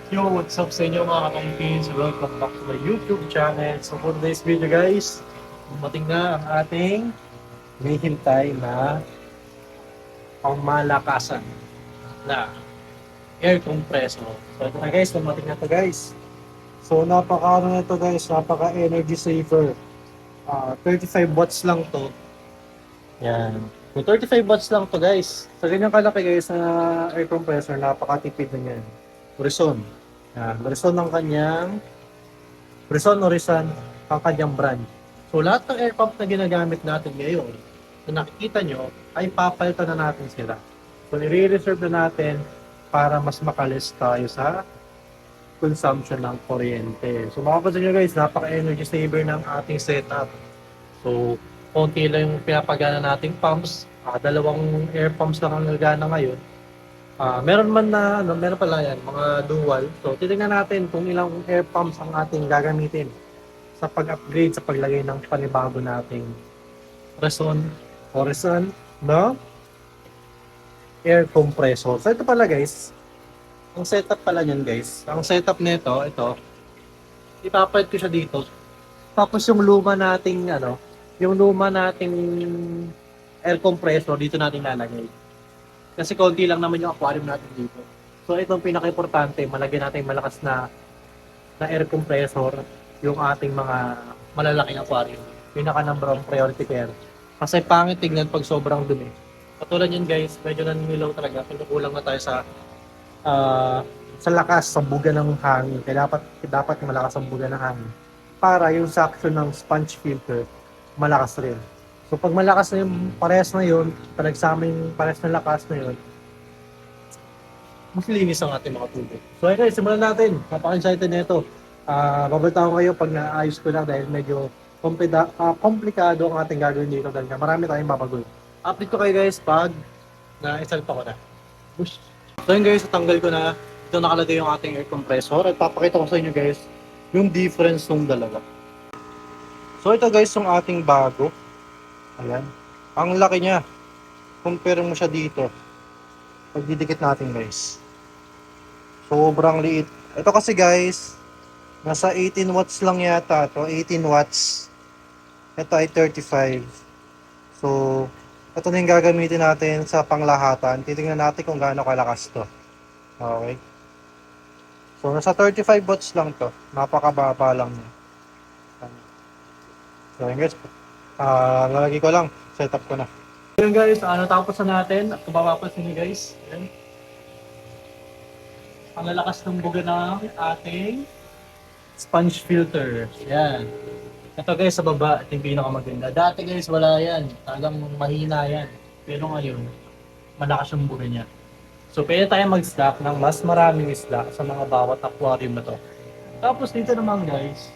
Yo, what's up sa inyo mga kapangpins? Welcome back to my YouTube channel. So for today's video guys, dumating na ang ating hinihintay na pangmalakasan na air compressor. So ito na guys, dumating na to guys. So napaka na ito guys, napaka energy saver. 35 watts lang to. Yan. So 35 watts lang to guys. Sa ganyan kalaki guys na air compressor, napakatipid na yan. Horizon. Yan. Horizon ng kanyang Horizon Horizon ang kanyang brand. So lahat ng air pump na ginagamit natin ngayon, na nakikita nyo, ay papalitan na natin sila. So nire-reserve na natin para mas makalis tayo sa consumption ng kuryente. So makapansin nyo guys, napaka-energy saver ng ating setup. So konti lang yung pinapagana nating pumps. Dalawang air pumps lang ang nagana ngayon. Meron man na, meron pala yan, mga dual. So titingnan natin kung ilang air pumps ang ating gagamitin sa pag-upgrade, sa paglagay ng panibago nating Horizon, Horizon, no? Air compressor. So ito pala guys, ang setup pala niyan guys. Ang setup nito, ito, ipapalit ko siya dito. Tapos yung luma nating yung luma nating air compressor dito natin lalagay. Kasi konti lang naman yung aquarium natin dito. So itong pinaka-importante, malagyan natin malakas na air compressor yung ating mga malalaking aquarium. Pinaka number one priority care. Kasi pangit tignan pag sobrang dumi. Katulad yun guys, medyo naninilaw talaga. Pinukulang na tayo sa lakas, sa buga ng hangin. Kaya dapat malakas ang buga ng hangin. Para yung suction ng sponge filter, malakas rin. So pag malakas na yung parehas na yun, panagsama yung parehas na lakas na yun, mas linis ang ating mga tubig. So ayun guys, simulan natin. Napaka-excited na ito. Babalitaan ko kayo pag naayos ko lang dahil medyo komplikado ang ating gagawin dito dahil marami tayong babagoy. Update ko kayo guys pag na-install pa ko na. Push. So yun guys, natanggal ko na. Ito nakalagay yung ating air compressor at papakita ko sa inyo guys yung difference ng dalawa. So ito guys yung ating bago. Ayan. Ang laki niya. Compare mo siya dito. Pagdidikit natin guys. Sobrang liit. Ito kasi guys, nasa 18 watts lang yata to. 18 watts. Ito ay 35. So, ito na yung gagamitin natin sa panglahatan. Titingnan natin kung gaano kalakas to. Okay. So, nasa 35 watts lang to. Napakababa lang niya. So, yun guys. Lalagay ko lang. Setup ko na. So, yun guys. Natapos na natin. At kung mapapansin niyo guys. Yan. Ang lalakas ng buga ng ating sponge filter. Yan. Ito guys sa baba, ito yung pinakamaganda. Dati guys wala yan. Talagang mahina yan. Pero ngayon, malakas yung buga niya. So pwede tayo mag-stock ng mas maraming isda sa mga bawat aquarium na to. Tapos dito naman guys,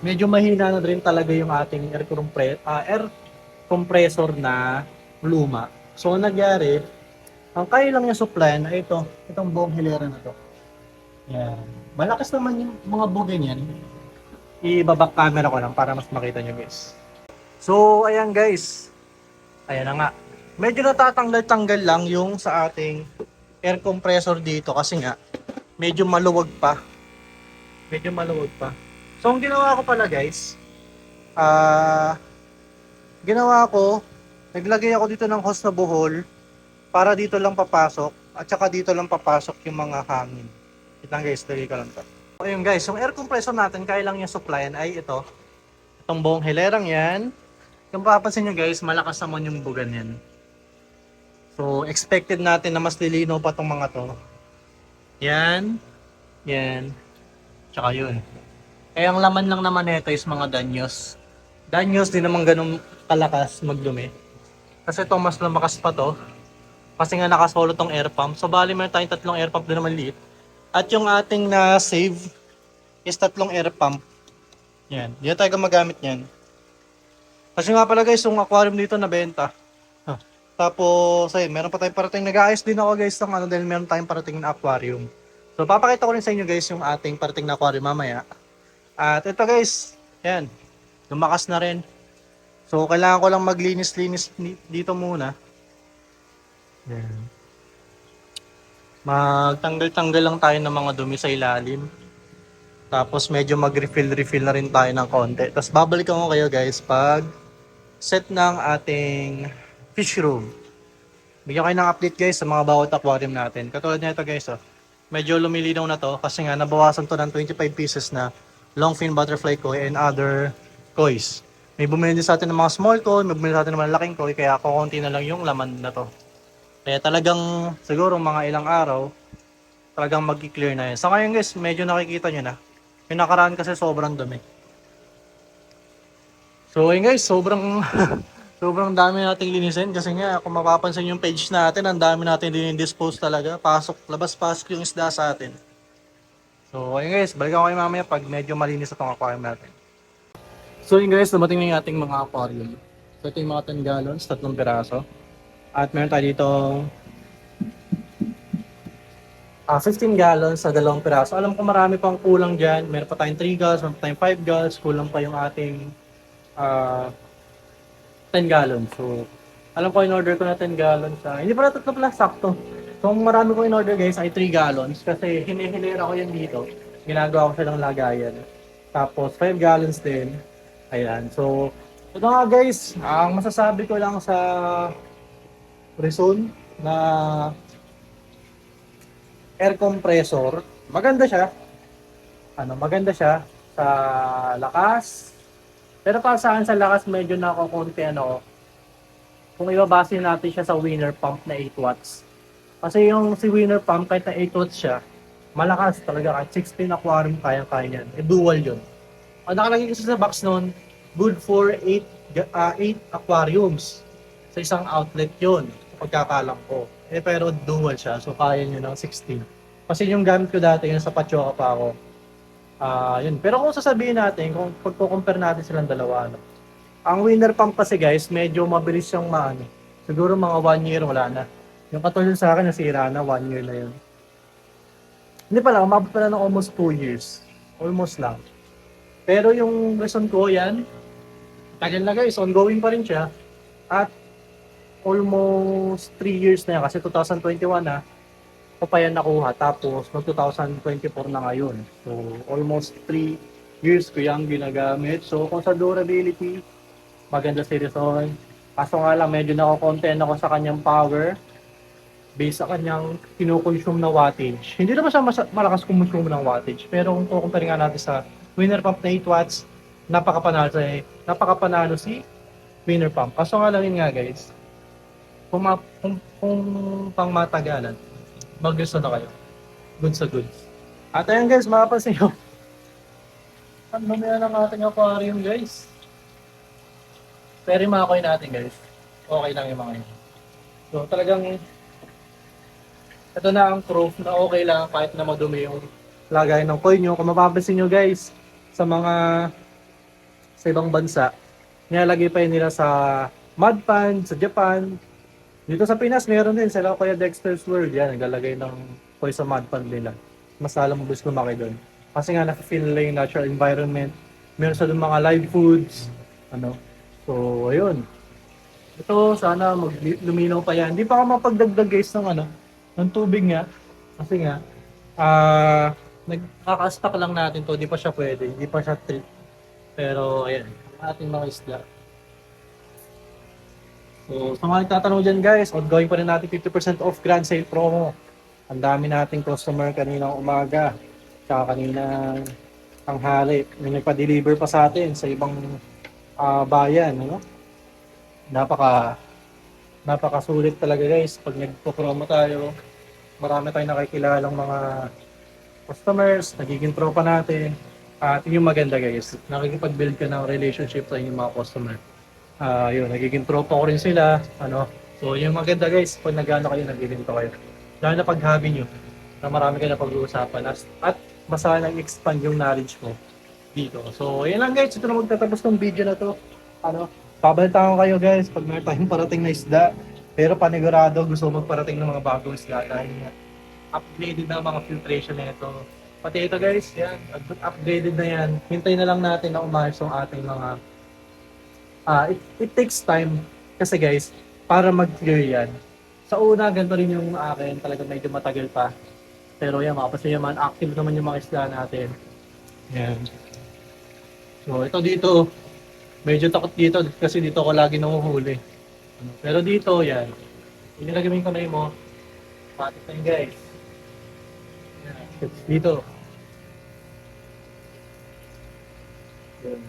medyo mahina na rin talaga yung ating air compressor na luma. So ang nangyari, ang kaya lang niya supply ay itong buong hilera na to. Yan. Malakas naman yung mga buga niyan. I-back camera ko lang para mas makita nyo guys. So, ayan guys. Ayan na nga. Medyo natatanggal-tanggal lang yung sa ating air compressor dito kasi nga medyo maluwag pa. Medyo maluwag pa. So, ang ginawa ko pala guys, naglagay ako dito ng hose na buhol para dito lang papasok at saka dito lang papasok yung mga hangin. Ito lang guys, lagay ko lang to. So, ayun guys, yung air compressor natin, kaya lang yung supplyan ay itong buong hilerang yan. Kung papansin nyo guys, malakas naman yung bugan yan. So, expected natin na mas lilinaw pa itong mga to. Yan. Yan. Tsaka yun. Eh, ang laman lang naman nito is mga danyos. Danyos din naman ganun kalakas magdumi. Kasi ito mas lumakas pa to. Kasi nga nakasolo tong air pump. So, bali meron tayong tatlong air pump din naman liit. At yung ating na-save is tatlong air pump. Yan. Hindi tayo gumagamit yan. Kasi nga pala guys, yung aquarium dito nabenta. Tapos, ayun, meron pa tayong parating. Nag-aayos din ako guys ng dahil meron tayong parating na aquarium. So, papakita ko rin sa inyo guys yung ating parating na aquarium mamaya. At ito guys, yan. Lumakas na rin. So, kailangan ko lang maglinis-linis dito muna. Yan. Magtanggal-tanggal lang tayo ng mga dumi sa ilalim. Tapos medyo mag-refill na rin tayo ng konti. Tapos babalikan ko kayo guys pag set ng ating fish room. Bigyan kayo ng update guys sa mga bawat aquarium natin. Katulad nito guys, oh. Medyo lumilinaw na to kasi nga nabawasan to ng 25 pieces na long fin butterfly koi and other kois. May bumili din sa atin ng mga small koi, may bumili sa atin ng mga laking koi, kaya kukunti na lang yung laman na to. Kaya talagang siguro mga ilang araw, talagang mag-clear na yan. Sa ngayon guys, medyo nakikita nyo na. Yung nakaraan kasi sobrang dumi. So ayun guys, sobrang sobrang dami nating linisin kasi nga kung mapapansin yung page natin, ang dami natin din-dispose talaga. Pasok, labas pasok yung isda sa atin. So ayun guys, balikan ko kayo mamaya pag medyo malinis itong aquarium natin. So yun guys, dumating na yung ating mga aquarium. So ito yung mga 10 gallons, 3 piraso. At meron tayo dito 15 gallons sa 2 piraso. Alam ko marami pang kulang dyan. Meron pa tayong 3 gallons, meron pa tayong 5 gallons. Kulang pa yung ating ah 10 gallons. So, alam ko in-order ko na 10 gallons. Hindi pala 3 pala, sakto. So, ang marami ko in-order guys ay 3 gallons kasi hinihilera ko yan dito. Ginagawa ko silang lagayan. Tapos 5 gallons din. Ayan. So, ito nga guys, ang masasabi ko lang sa Reson na air compressor, maganda siya. Maganda siya sa lakas. Pero para sa akin sa lakas medyo nakokonti kung ibabase natin siya sa Winner Pump na 8 watts. Kasi yung si Winner Pump kahit na 8 watts siya, malakas talaga kahit 16 aquarium kaya-kaya niyan. Dual yun. Ang nakalagay kasi sa box noon, good for 8 aquariums. Sa isang outlet yun, pagkakalam ko. Pero dual siya, so kaya nyo ng 16. Kasi yung gamit ko dati, yung sa Pachoka pa ako, yun. Pero kung sasabihin natin, kung pagko-compare natin silang dalawa, ang Winner Pump kasi guys, medyo mabilis siyang siguro mga 1 year wala na. Yung katulad sa akin, nasira na, 1 year na yun. Hindi pala, umabot pala ng almost 2 years. Almost lang. Pero yung reason ko yan, tagal na guys, ongoing pa rin siya. At almost 3 years na yan, kasi 2021 na, ko pa yan nakuha. Tapos, mag 2024 na ngayon. So, almost 3 years ko yung ginagamit. So, kung sa durability, maganda si Rizon. Kaso nga lang, medyo nako-content ako sa kanyang power based sa kanyang kinukonsume na wattage. Hindi naman siya malakas kumonsume ng wattage. Pero kung kukumpare nga natin sa Winner Pump na 8 watts, napakapanalo si Winner Pump. Kaso nga lang yun nga guys, kung pang matagalan, mag-gusto na kayo. Good sa goods. At ayun guys, makapansin nyo, ang dami na ng ating aquarium guys. Pero yung mga coin natin guys, okay lang yung mga yun. So talagang, ito na ang proof na okay lang kahit na madumi yung lagay ng coin nyo. Kung mapapansin nyo guys, sa ibang bansa, nilalagay pa yun nila sa mud pan, sa Japan. Dito sa Pinas, meron din sila Kuya Dexter's World. Yan, naglalagay ng koi sa mud pan nila. Mas alam mo gusto lumaki doon. Kasi nga nafe-feel nila yung natural environment. Meron sa doon mga live foods. So, ayun. Ito, sana luminaw pa yan. Hindi pa ako mapagdagdag guys ng tubig nga. Kasi nga, nagkaka-stock lang natin to. Hindi pa siya pwede. Hindi pa siya trip. Pero, ayan. Ating mga isda. So, sa mga nagtatanong dyan guys, ongoing pa rin natin 50% off grand sale promo. Ang dami nating customer kaninang umaga, tsaka kaninang tanghali. May nagpa-deliver pa sa atin sa ibang bayan. Napakasulit talaga guys. Pag nagpo-promo tayo, marami tayong nakikilalang mga customers, nagiging tropa natin. At yung maganda guys, nakikipag-build ka ng relationship sa inyong mga customer. Yun, nagiging tropa ko rin sila. So, yung maganda guys, pag nag-ano kayo, nag-evento kayo. Lalo na pag hobby nyo, na marami kayo na pag-uusapan. At mas nag-expand yung knowledge mo dito. So, yun lang guys, ito na magtatapos ng video na to. Babalitaan ko kayo guys, pag meron tayong parating na isda. Pero panigurado, gusto ko magparating ng mga bagong isda dahil upgraded na mga filtration na ito. Pati ito guys, yan, upgraded na yan. Hintayin na lang natin na umayos yung ating mga it takes time kasi guys, para mag-clear yan. Sa una, ganito rin yung akin, talagang medyo matagal pa. Pero yan, mapapansin naman, active naman yung mga isda natin. Yan. So, ito dito, medyo takot dito kasi dito ako lagi nanguhuli. Pero dito, yan. Inilagay mo yung kamay mo, patik na yun guys. Yan. Dito. Yan.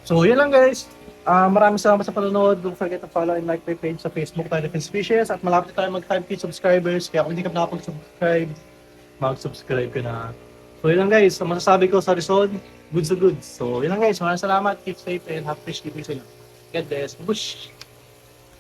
So, yun lang guys. Maraming salamat sa panonood. Don't forget to follow and like my page sa Facebook, Tyler Species. At malapit tayo mag-5K subscribers. Kaya kung hindi ka nakapag-subscribe, mag-subscribe ka na. So, yun lang guys. Ang masasabi ko sa Rizon, goods to goods. So, yun lang guys. Maraming salamat. Keep safe and have fish keeping sa inyo. God bless. Bush!